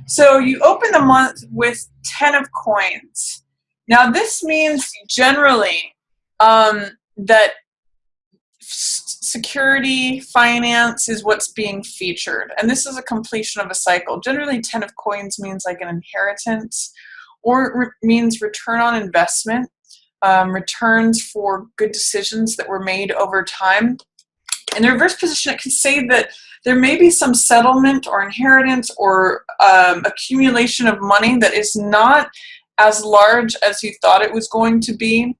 So you open the month with 10 of coins. Now this means generally that security, finance is what's being featured. And this is a completion of a cycle. Generally 10 of coins means like an inheritance, or it means return on investment, returns for good decisions that were made over time. In the reverse position, it can say that there may be some settlement or inheritance or accumulation of money that is not as large as you thought it was going to be,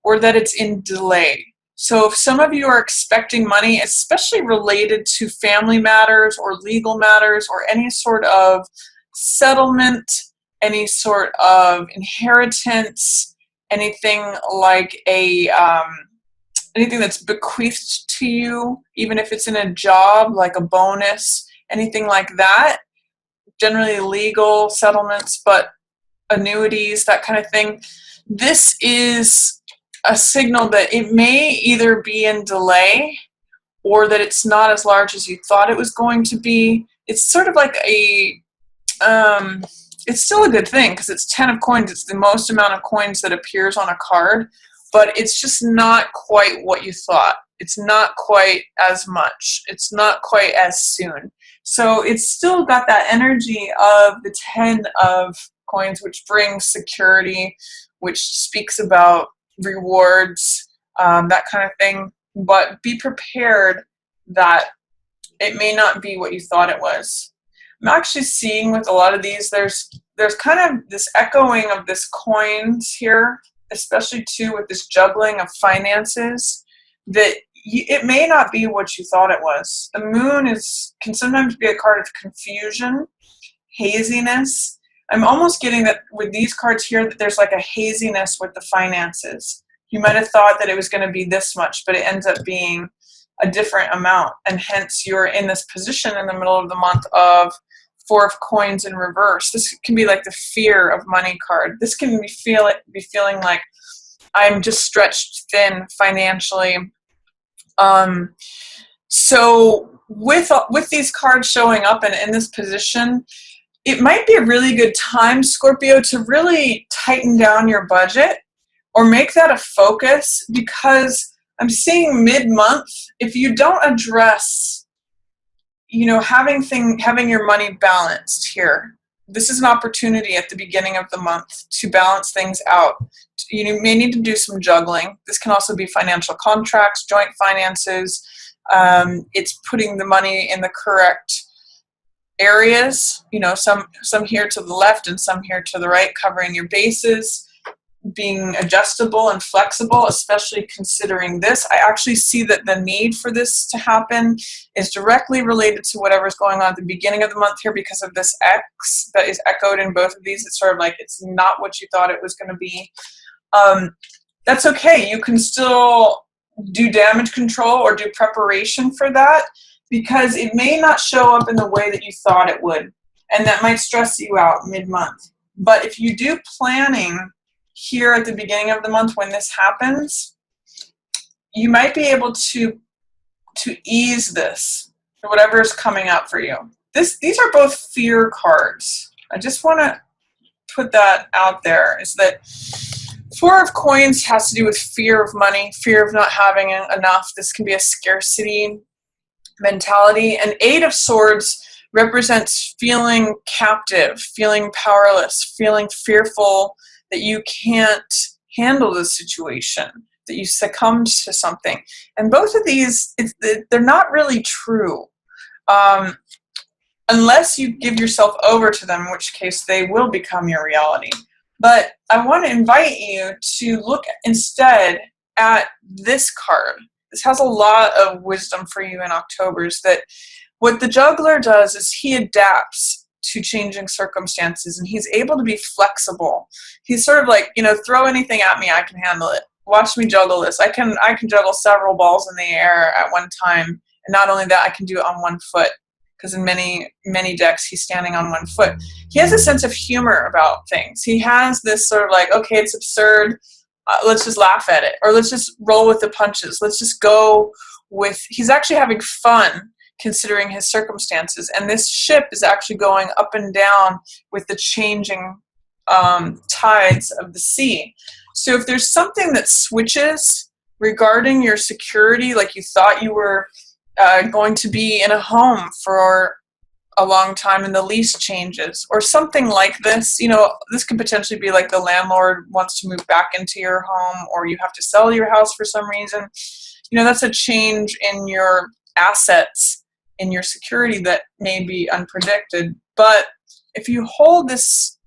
or that it's in delay. So if some of you are expecting money, especially related to family matters or legal matters or any sort of settlement, any sort of inheritance, anything like anything that's bequeathed to you, even if it's in a job, like a bonus, anything like that, generally legal settlements, but annuities, that kind of thing. This is a signal that it may either be in delay or that it's not as large as you thought it was going to be. It's sort of like it's still a good thing because it's 10 of coins. It's the most amount of coins that appears on a card, but it's just not quite what you thought. It's not quite as much. It's not quite as soon. So it's still got that energy of the 10 of coins, which brings security, which speaks about rewards, that kind of thing. But be prepared that it may not be what you thought it was. I'm actually seeing with a lot of these, there's kind of this echoing of this coins here, especially too with this juggling of finances, that it may not be what you thought it was. The moon can sometimes be a card of confusion, haziness. I'm almost getting that with these cards here that there's like a haziness with the finances. You might have thought that it was going to be this much, but it ends up being a different amount, and hence you're in this position in the middle of the month of 4 of coins in reverse. This can be like the fear of money card. This can be feeling like I'm just stretched thin financially. So with these cards showing up and in this position, it might be a really good time, Scorpio, to really tighten down your budget or make that a focus, because I'm seeing mid-month, if you don't address, having your money balanced here, this is an opportunity at the beginning of the month to balance things out. You may need to do some juggling. This can also be financial contracts, joint finances. It's putting the money in the correct areas, some here to the left and some here to the right, covering your bases, being adjustable and flexible, especially considering this. I actually see that the need for this to happen is directly related to whatever's going on at the beginning of the month here, because of this X that is echoed in both of these. It's sort of like it's not what you thought it was going to be. That's okay. You can still do damage control or do preparation for that, because it may not show up in the way that you thought it would, and that might stress you out mid-month. But if you do planning here at the beginning of the month when this happens, you might be able to ease this, or whatever is coming up for you. These are both fear cards. I just want to put that out there, is that 4 of coins has to do with fear of money, fear of not having enough. This can be a scarcity mentality. And 8 of swords represents feeling captive, feeling powerless, feeling fearful that you can't handle the situation, that you succumbed to something. And both of these, they're not really true, unless you give yourself over to them, in which case they will become your reality. But I want to invite you to look instead at this card. This has a lot of wisdom for you in October, is that what the juggler does is he adapts to changing circumstances, and he's able to be flexible. He's sort of like, throw anything at me, I can handle it. Watch me juggle this. I can juggle several balls in the air at one time, and not only that, I can do it on one foot, because in many decks he's standing on one foot. He has a sense of humor about things. He has this sort of like, okay, it's absurd, let's just laugh at it, or let's just roll with the punches. Let's just go with. He's actually having fun. considering his circumstances. And this ship is actually going up and down with the changing tides of the sea. So if there's something that switches regarding your security, like you thought you were going to be in a home for a long time and the lease changes or something like this, this could potentially be like the landlord wants to move back into your home, or you have to sell your house for some reason. That's a change in your assets, in your security that may be unpredicted. But if you hold this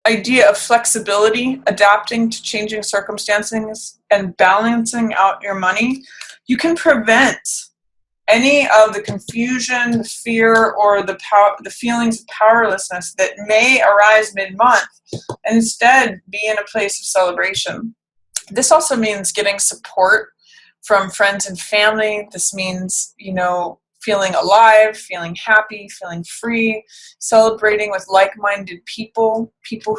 idea of flexibility, adapting to changing circumstances and balancing out your money, you can prevent any of the confusion, the fear, or the feelings of powerlessness that may arise mid-month, and instead be in a place of celebration. This also means getting support from friends and family. This means, feeling alive, feeling happy, feeling free, celebrating with like-minded people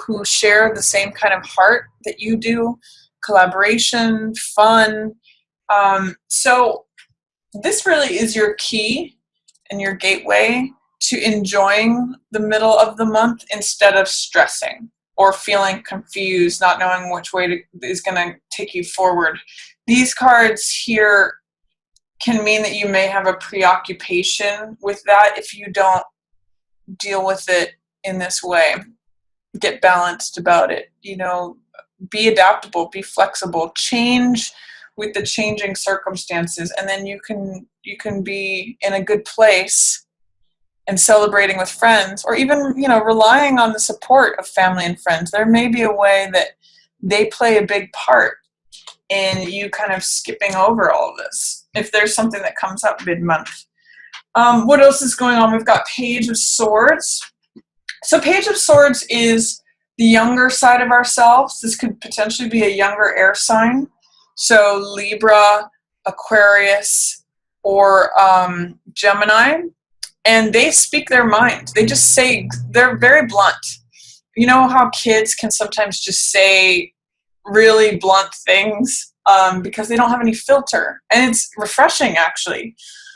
who share the same kind of heart that you do, collaboration, fun. So this really is your key and your gateway to enjoying the middle of the month instead of stressing or feeling confused, not knowing which way is going to take you forward. These cards here can mean that you may have a preoccupation with that if you don't deal with it in this way. Get balanced about it. Be adaptable, be flexible, change with the changing circumstances, and then you can be in a good place and celebrating with friends, or even relying on the support of family and friends. There may be a way that they play a big part in you kind of skipping over all of this if there's something that comes up mid-month. What else is going on? We've got Page of Swords. So Page of Swords is the younger side of ourselves. This could potentially be a younger air sign. So Libra, Aquarius, or Gemini. And they speak their mind. They just say, they're very blunt. You know how kids can sometimes just say really blunt things because they don't have any filter. And it's refreshing, actually.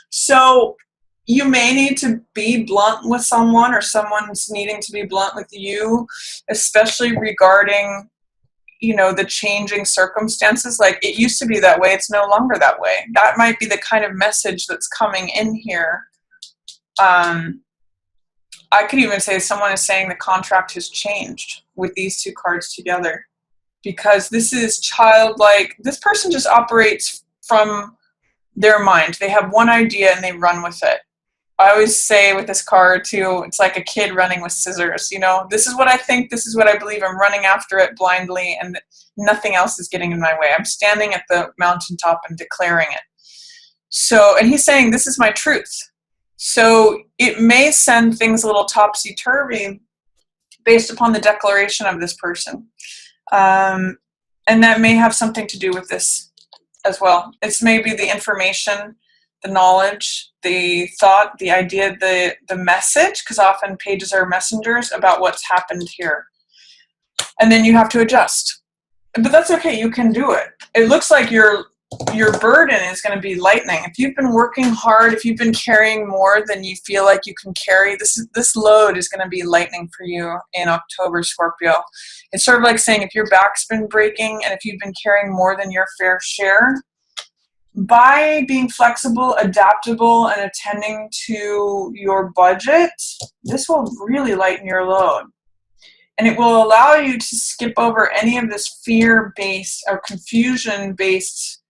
So you may need to be blunt with someone, or someone's needing to be blunt with you, especially regarding the changing circumstances. Like, it used to be that way, it's no longer that way. That might be the kind of message that's coming in here. I could even say someone is saying the contract has changed with these two cards together, because this is childlike. This person just operates from their mind. They have one idea and they run with it. I always say with this card too, it's like a kid running with scissors. This is what I think, this is what I believe. I'm running after it blindly, and nothing else is getting in my way. I'm standing at the mountaintop and declaring it. So, and he's saying, this is my truth. So it may send things a little topsy-turvy based upon the declaration of this person. And that may have something to do with this as well. It's maybe the information, the knowledge, the thought, the idea, the message, because often pages are messengers about what's happened here. And then you have to adjust. But that's okay, you can do it. It looks like your burden is going to be lightening. If you've been working hard, if you've been carrying more than you feel like you can carry, this load is going to be lightening for you in October, Scorpio. It's sort of like saying, if your back's been breaking and if you've been carrying more than your fair share, by being flexible, adaptable, and attending to your budget, this will really lighten your load. And it will allow you to skip over any of this fear-based or confusion-based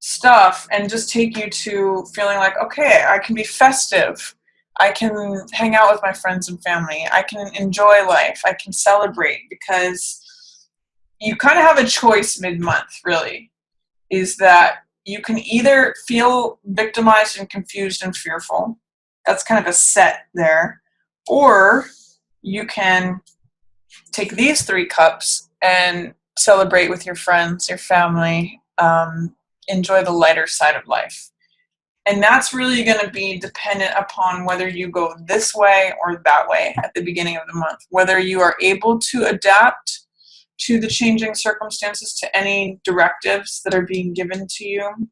stuff and just take you to feeling like, okay, I can be festive. I can hang out with my friends and family. I can enjoy life. I can celebrate, because you kind of have a choice mid-month, really, is that you can either feel victimized and confused and fearful. That's kind of a set there. Or you can take these 3 cups and celebrate with your friends, your family, enjoy the lighter side of life. And that's really going to be dependent upon whether you go this way or that way at the beginning of the month, whether you are able to adapt to the changing circumstances, to any directives that are being given to you,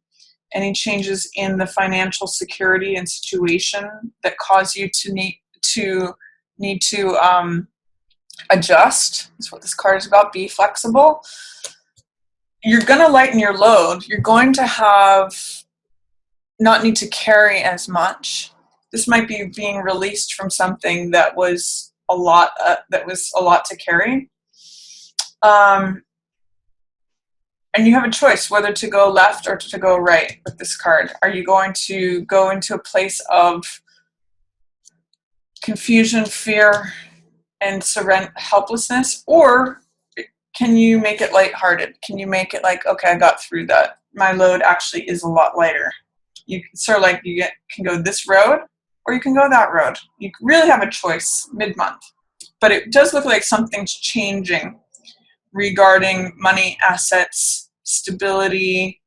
any changes in the financial security and situation that cause you to need to adjust. That's what this card is about. Be flexible. You're going to lighten your load. You're going to not need to carry as much. This might be being released from something that was a lot to carry. And you have a choice whether to go left or to go right with this card. Are you going to go into a place of confusion, fear, and helplessness, or can you make it lighthearted? Can you make it like, okay, I got through that. My load actually is a lot lighter. You sort of like can go this road or you can go that road. You really have a choice mid-month. But it does look like something's changing regarding money, assets, stability,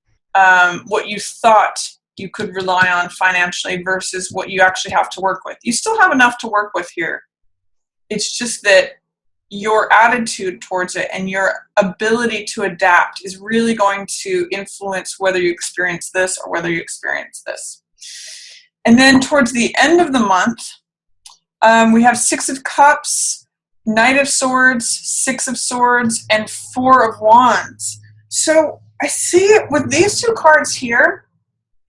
what you thought you could rely on financially versus what you actually have to work with. You still have enough to work with here. It's just that your attitude towards it and your ability to adapt is really going to influence whether you experience this or whether you experience this. And then towards the end of the month, we have Six of Cups, Knight of Swords, Six of Swords, and Four of Wands. So I see it with these two cards here.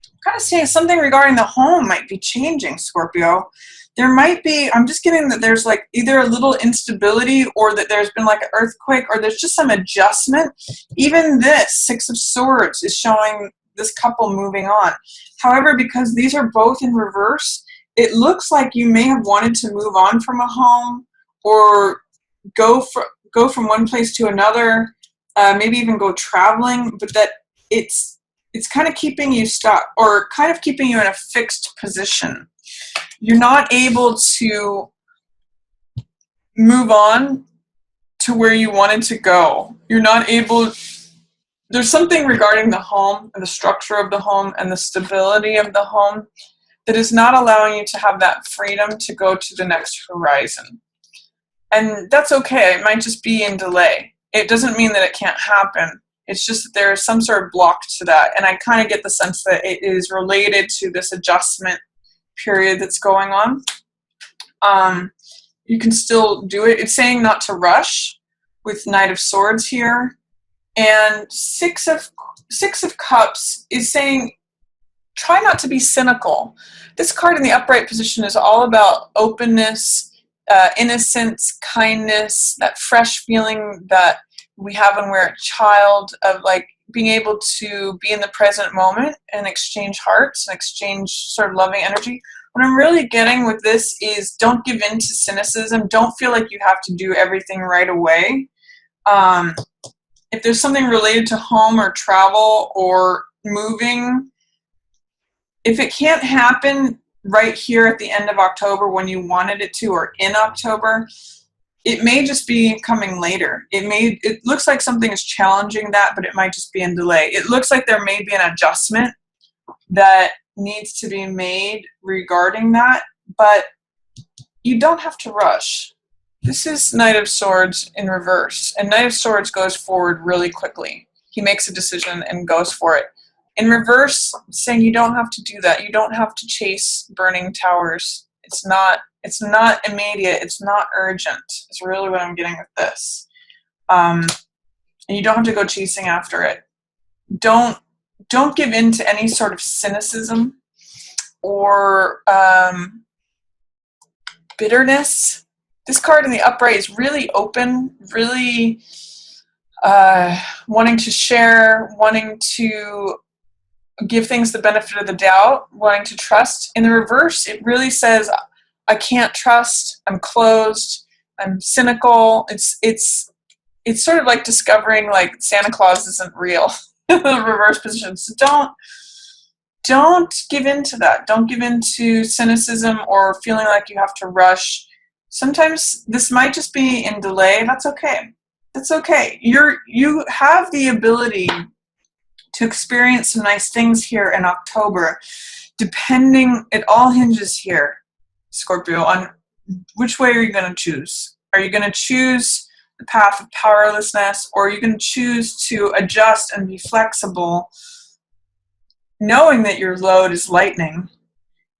I'm kind of seeing something regarding the home might be changing, Scorpio. There might be, I'm just getting that there's like either a little instability or that there's been like an earthquake or there's just some adjustment. Even this Six of Swords is showing this couple moving on. However, because these are both in reverse, it looks like you may have wanted to move on from a home or go from one place to another, maybe even go traveling, but that it's kind of keeping you stuck or kind of keeping you in a fixed position. You're not able to move on to where you wanted to go. You're not able, there's something regarding the home and the structure of the home and the stability of the home that is not allowing you to have that freedom to go to the next horizon. And that's okay. It might just be in delay. It doesn't mean that it can't happen. It's just that there is some sort of block to that. And I kind of get the sense that it is related to this adjustment period that's going on. You can still do it. It's saying not to rush with Knight of Swords here. And Six of Cups is saying try not to be cynical. This card in the upright position is all about openness, innocence, kindness, that fresh feeling that we have when we're a child of like being able to be in the present moment and exchange hearts and exchange sort of loving energy. What I'm really getting with this is don't give in to cynicism. Don't feel like you have to do everything right away. If there's something related to home or travel or moving, if it can't happen right here at the end of October when you wanted it to or in October, it may just be coming later. It looks like something is challenging that, but it might just be in delay. It looks like there may be an adjustment that needs to be made regarding that, but you don't have to rush. This is Knight of Swords in reverse, and Knight of Swords goes forward really quickly. He makes a decision and goes for it. In reverse, saying you don't have to do that. You don't have to chase burning towers. It's not immediate. It's not urgent. It's really what I'm getting with this. And you don't have to go chasing after it. Don't give in to any sort of cynicism or bitterness. This card in the upright is really open, really wanting to share, wanting to give things the benefit of the doubt, wanting to trust. In the reverse, it really says, I can't trust, I'm closed, I'm cynical. It's sort of like discovering like Santa Claus isn't real. The reverse position. So don't give in to that. Don't give in to cynicism or feeling like you have to rush. Sometimes this might just be in delay. That's okay. That's okay. You have the ability to experience some nice things here in October, depending, it all hinges here, Scorpio, on which way are you going to choose. Are you going to choose the path of powerlessness, or are you going to choose to adjust and be flexible knowing that your load is lightening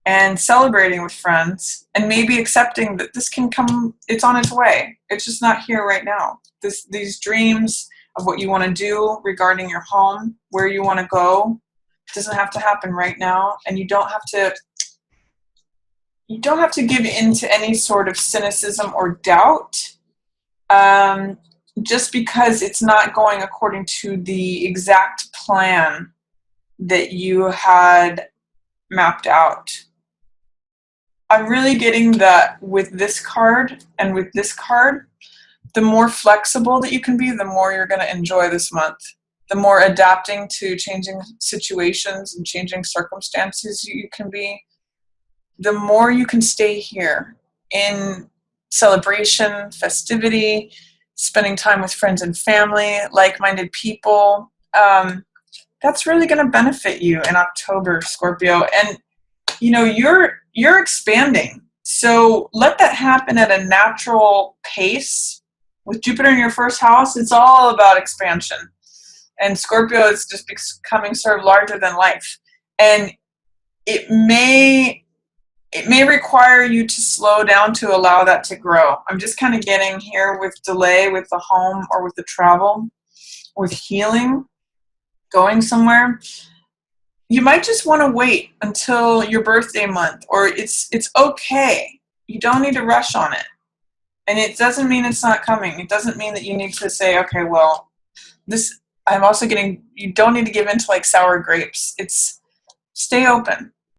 and celebrating with friends and maybe accepting that this can come, it's on its way. It's just not here right now. These dreams of what you want to do regarding your home, where you want to go, doesn't have to happen right now. And you don't have to give in to any sort of cynicism or doubt, just because it's not going according to the exact plan that you had mapped out. I'm really getting that with this card and with this card, the more flexible that you can be, the more you're going to enjoy this month. The more adapting to changing situations and changing circumstances you can be, the more you can stay here in celebration, festivity, spending time with friends and family, like-minded people. That's really going to benefit you in October, Scorpio. And you're expanding. So let that happen at a natural pace. With Jupiter in your first house, it's all about expansion. And Scorpio is just becoming sort of larger than life. And it may require you to slow down to allow that to grow. I'm just kind of getting here with delay with the home or with the travel, with healing, going somewhere. You might just want to wait until your birthday month, or it's okay. You don't need to rush on it. And it doesn't mean it's not coming. It doesn't mean that you need to say, okay, well, I'm also getting, you don't need to give in to like sour grapes. It's stay open.